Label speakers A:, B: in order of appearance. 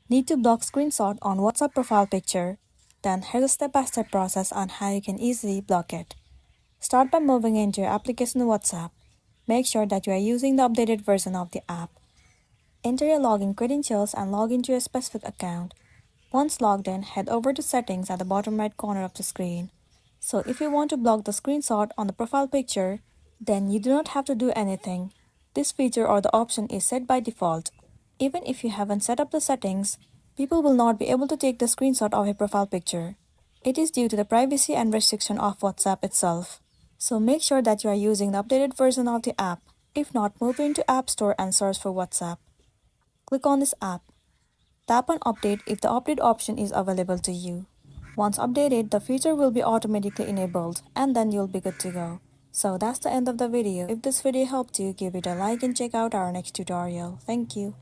A: Need to block screenshot on WhatsApp profile picture? Then here's a step-by-step process on how you can easily block it. Start by moving into your application WhatsApp. Make sure that you are using the updated version of the app. Enter your login credentials and log into your specific account. Once logged in, head over to settings at the bottom right corner of the screen. So if you want to block the screenshot on the profile picture, then you do not have to do anything. This feature or the option is set by default. Even if you haven't set up the settings, people will not be able to take the screenshot of your profile picture. It is due to the privacy and restriction of WhatsApp itself. So make sure that you are using the updated version of the app. If not, move into App Store and search for WhatsApp. Click on this app. Tap on Update if the update option is available to you. Once updated, the feature will be automatically enabled and then you'll be good to go. So that's the end of the video. If this video helped you, give it a like and check out our next tutorial. Thank you.